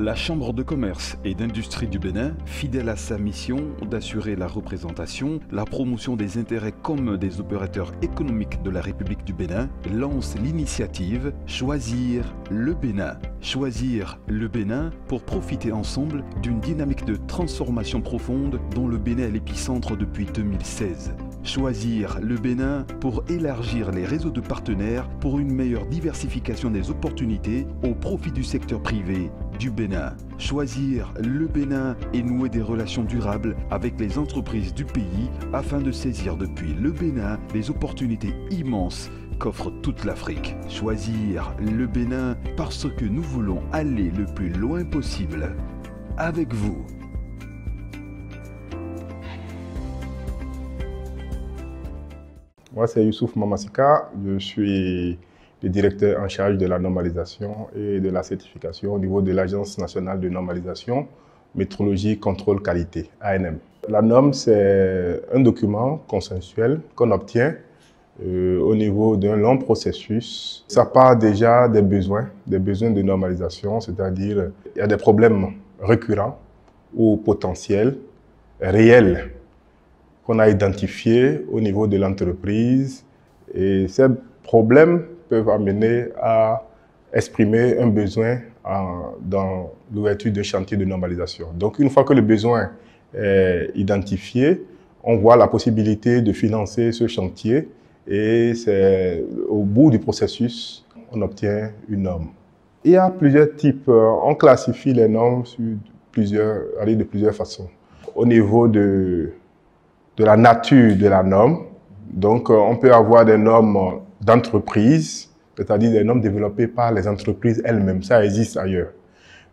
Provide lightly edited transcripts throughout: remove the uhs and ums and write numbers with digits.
La Chambre de commerce et d'industrie du Bénin, fidèle à sa mission d'assurer la représentation, la promotion des intérêts communs des opérateurs économiques de la République du Bénin, lance l'initiative Choisir le Bénin. Choisir le Bénin pour profiter ensemble d'une dynamique de transformation profonde dont le Bénin est l'épicentre depuis 2016. Choisir le Bénin pour élargir les réseaux de partenaires pour une meilleure diversification des opportunités au profit du secteur privé du Bénin. Choisir le Bénin et nouer des relations durables avec les entreprises du pays afin de saisir depuis le Bénin les opportunités immenses qu'offre toute l'Afrique. Choisir le Bénin parce que nous voulons aller le plus loin possible avec vous. Moi, c'est Youssouf Mamassika. Je suis le directeur en charge de la normalisation et de la certification au niveau de l'Agence nationale de normalisation, métrologie, contrôle, qualité, ANM. La norme, c'est un document consensuel qu'on obtient au niveau d'un long processus. Ça part déjà des besoins de normalisation, c'est-à-dire il y a des problèmes récurrents ou potentiels, réels, qu'on a identifiés au niveau de l'entreprise. Et ces problèmes peuvent amener à exprimer un besoin dans l'ouverture d'un chantier de normalisation. Donc, une fois que le besoin est identifié, on voit la possibilité de financer ce chantier et c'est au bout du processus, on obtient une norme. Il y a plusieurs types. On classifie les normes de plusieurs façons. Au niveau de la nature de la norme, donc on peut avoir des normes d'entreprise, c'est-à-dire des normes développées par les entreprises elles-mêmes. Ça existe ailleurs.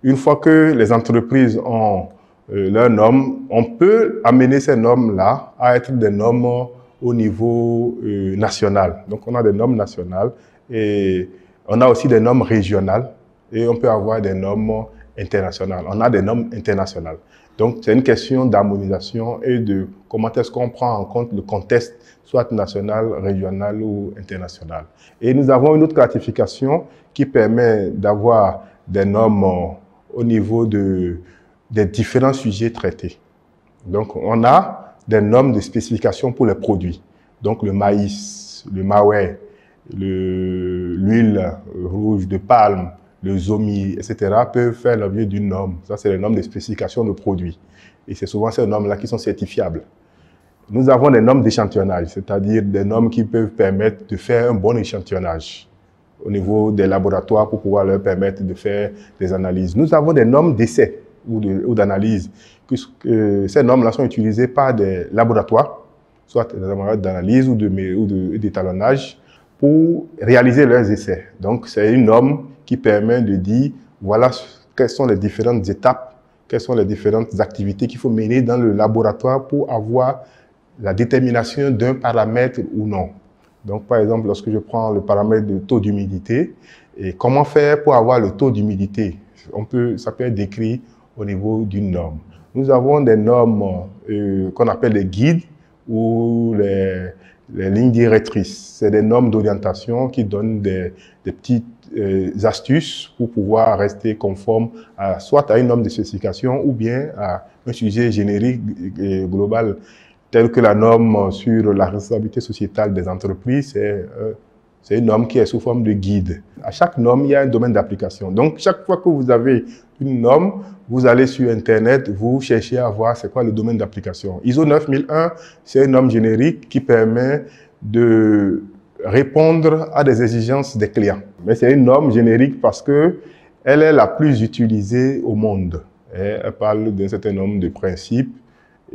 Une fois que les entreprises ont leurs normes, on peut amener ces normes-là à être des normes au niveau national. Donc on a des normes nationales et on a aussi des normes régionales et on peut avoir des normes internationales. On a des normes internationales. Donc c'est une question d'harmonisation et de comment est-ce qu'on prend en compte le contexte, soit national, régional ou international. Et nous avons une autre classification qui permet d'avoir des normes au niveau des différents sujets traités. Donc on a des normes de spécification pour les produits. Donc le maïs, le maoué, l'huile rouge de palme, le zomi, etc. peuvent faire l'objet d'une norme. Ça, c'est les normes de spécification de produits. Et c'est souvent ces normes-là qui sont certifiables. Nous avons des normes d'échantillonnage, c'est-à-dire des normes qui peuvent permettre de faire un bon échantillonnage au niveau des laboratoires pour pouvoir leur permettre de faire des analyses. Nous avons des normes d'essai ou d'analyse. Ces normes-là sont utilisées par des laboratoires, soit des laboratoires d'analyse ou d'étalonnage, pour réaliser leurs essais. Donc, c'est une norme qui permet de dire, voilà quelles sont les différentes étapes, quelles sont les différentes activités qu'il faut mener dans le laboratoire pour avoir la détermination d'un paramètre ou non. Donc, par exemple, lorsque je prends le paramètre de taux d'humidité, et comment faire pour avoir le taux d'humidité, ça peut être décrit au niveau d'une norme. Nous avons des normes qu'on appelle les guides ou les lignes directrices. C'est des normes d'orientation qui donnent des petites astuces pour pouvoir rester conforme soit à une norme de spécification ou bien à un sujet générique et global tel que la norme sur la responsabilité sociétale des entreprises. C'est une norme qui est sous forme de guide. À chaque norme, il y a un domaine d'application. Donc, chaque fois que vous avez une norme, vous allez sur Internet, vous cherchez à voir c'est quoi le domaine d'application. ISO 9001, c'est une norme générique qui permet de répondre à des exigences des clients. Mais c'est une norme générique parce qu'elle est la plus utilisée au monde. Elle parle d'un certain nombre de principes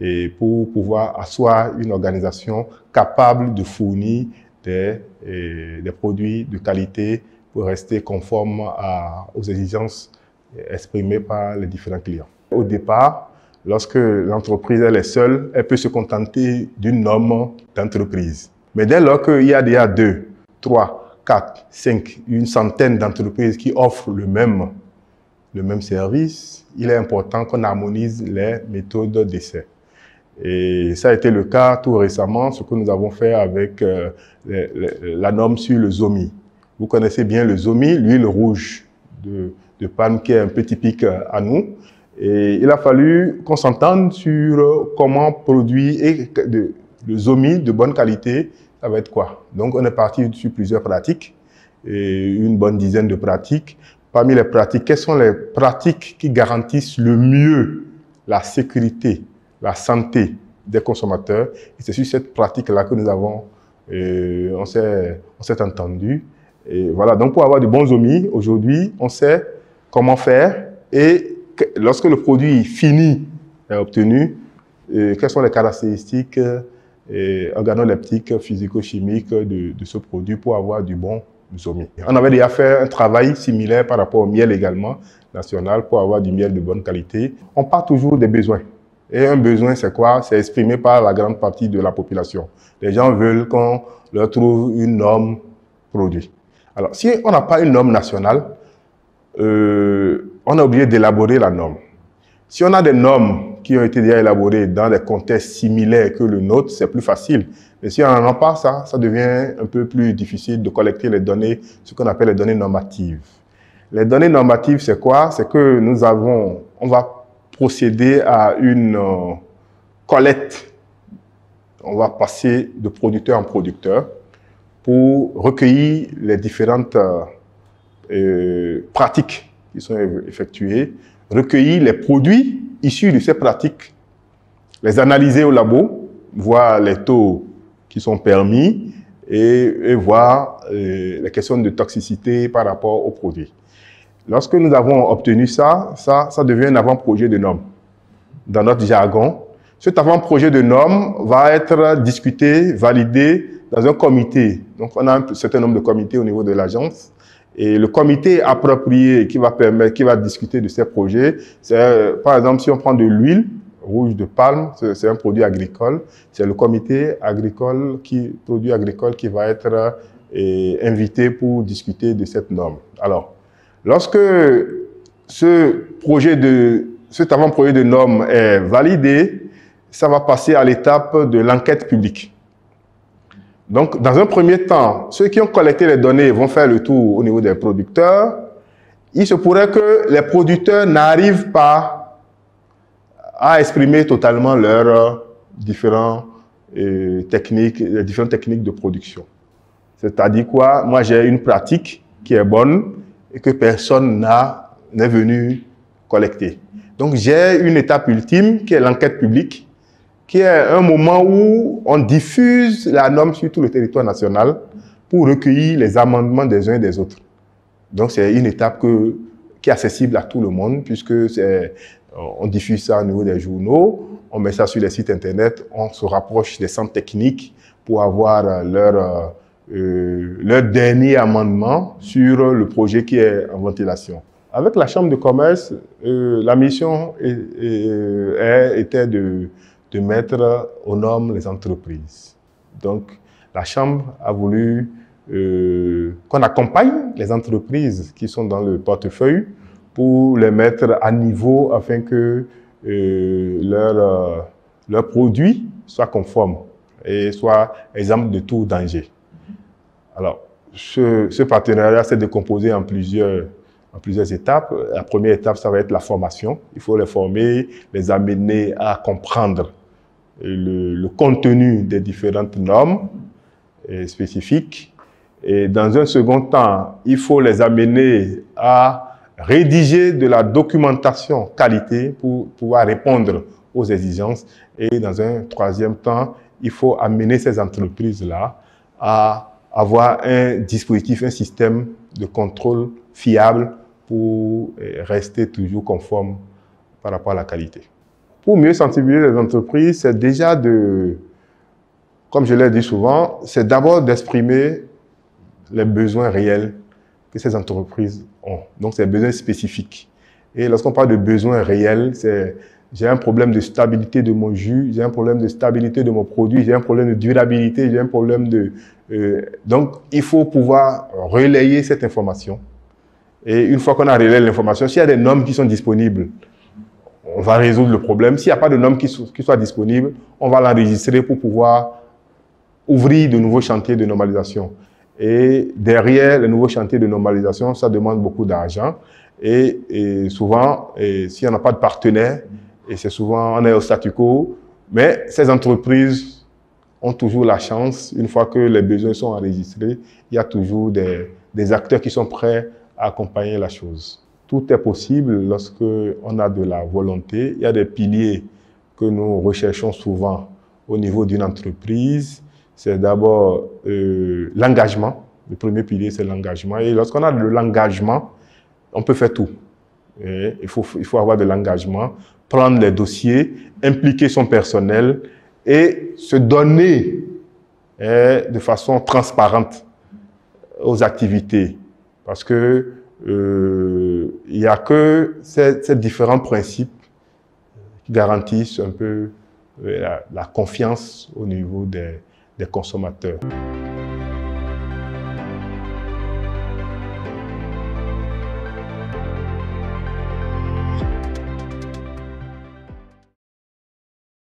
et pour pouvoir asseoir une organisation capable de fournir des produits de qualité pour rester conforme aux exigences exprimées par les différents clients. Au départ, lorsque l'entreprise est seule, elle peut se contenter d'une norme d'entreprise. Mais dès lors qu'il y a déjà 2, 3, 4, 5, une centaine d'entreprises qui offrent le même service, il est important qu'on harmonise les méthodes d'essai. Et ça a été le cas tout récemment, ce que nous avons fait avec la norme sur le zomi. Vous connaissez bien le zomi, l'huile rouge de de palme qui est un peu typique à nous. Et il a fallu qu'on s'entende sur comment produire et le zomi de bonne qualité, ça va être quoi. Donc on est parti sur plusieurs pratiques, et une bonne dizaine de pratiques. Parmi les pratiques, quelles sont les pratiques qui garantissent le mieux la sécurité, la santé des consommateurs? Et c'est sur cette pratique-là que nous avons, on s'est entendu. Et voilà, donc pour avoir de bons zomi, aujourd'hui, on sait comment faire et lorsque le produit fini est obtenu, quelles sont les caractéristiques organoleptiques, physico-chimiques de ce produit pour avoir du bon zomi. On avait déjà fait un travail similaire par rapport au miel également, national, pour avoir du miel de bonne qualité. On part toujours des besoins. Et un besoin, c'est quoi? C'est exprimé par la grande partie de la population. Les gens veulent qu'on leur trouve une norme produit. Alors, si on n'a pas une norme nationale, on a oublié d'élaborer la norme. Si on a des normes qui ont été déjà élaborées dans des contextes similaires que le nôtre, c'est plus facile. Mais si on n'en a pas, ça devient un peu plus difficile de collecter les données, ce qu'on appelle les données normatives. Les données normatives, c'est quoi? C'est que on va procéder à une collecte. On va passer de producteur en producteur pour recueillir les différentes pratiques qui sont effectuées, recueillir les produits issus de ces pratiques, les analyser au labo, voir les taux qui sont permis et voir les questions de toxicité par rapport aux produits. Lorsque nous avons obtenu ça devient un avant-projet de norme. Dans notre jargon, cet avant-projet de norme va être discuté, validé dans un comité. Donc, on a un certain nombre de comités au niveau de l'agence. Et le comité approprié qui va discuter de ces projets, c'est, par exemple, si on prend de l'huile rouge de palme, c'est un produit agricole, c'est le comité produit agricole qui va être invité pour discuter de cette norme. Alors, lorsque cet avant-projet de norme est validé, ça va passer à l'étape de l'enquête publique. Donc, dans un premier temps, ceux qui ont collecté les données vont faire le tour au niveau des producteurs. Il se pourrait que les producteurs n'arrivent pas à exprimer totalement leurs différentes techniques de production. C'est-à-dire quoi? Moi, j'ai une pratique qui est bonne et que personne n'est venu collecter. Donc, j'ai une étape ultime qui est l'enquête publique, qui est un moment où on diffuse la norme sur tout le territoire national pour recueillir les amendements des uns et des autres. Donc, c'est une étape qui est accessible à tout le monde, puisque on diffuse ça au niveau des journaux, on met ça sur les sites internet, on se rapproche des centres techniques pour avoir leur dernier amendement sur le projet qui est en ventilation. Avec la Chambre de commerce, la mission était de mettre aux normes les entreprises. Donc, la Chambre a voulu qu'on accompagne les entreprises qui sont dans le portefeuille pour les mettre à niveau afin que leurs produits soient conformes et soient exempts de tout danger. Alors, ce partenariat s'est décomposé en plusieurs étapes. La première étape, ça va être la formation. Il faut les former, les amener à comprendre le contenu des différentes normes spécifiques. Et dans un second temps, il faut les amener à rédiger de la documentation qualité pour pouvoir répondre aux exigences. Et dans un troisième temps, il faut amener ces entreprises-là à avoir un dispositif, un système de contrôle fiable pour rester toujours conforme par rapport à la qualité. Pour mieux sensibiliser les entreprises, c'est déjà comme je l'ai dit souvent, c'est d'abord d'exprimer les besoins réels que ces entreprises ont. Donc, c'est des besoins spécifiques. Et lorsqu'on parle de besoins réels, c'est j'ai un problème de stabilité de mon jus, j'ai un problème de stabilité de mon produit, j'ai un problème de durabilité, j'ai un problème de... donc, il faut pouvoir relayer cette information. Et une fois qu'on a relayé l'information, s'il y a des normes qui sont disponibles, on va résoudre le problème. S'il n'y a pas de normes qui soient disponibles, on va l'enregistrer pour pouvoir ouvrir de nouveaux chantiers de normalisation. Et derrière les nouveaux chantiers de normalisation, ça demande beaucoup d'argent. Et souvent, si on n'a pas de partenaire, et c'est souvent, on est au statu quo, mais ces entreprises ont toujours la chance, une fois que les besoins sont enregistrés, il y a toujours des acteurs qui sont prêts à accompagner la chose. Tout est possible lorsque on a de la volonté. Il y a des piliers que nous recherchons souvent au niveau d'une entreprise. C'est d'abord l'engagement. Le premier pilier, c'est l'engagement. Et lorsqu'on a de l'engagement, on peut faire tout. Et il faut avoir de l'engagement, prendre les dossiers, impliquer son personnel et se donner de façon transparente aux activités. Parce que il n'y a que ces différents principes qui garantissent un peu la confiance au niveau des consommateurs.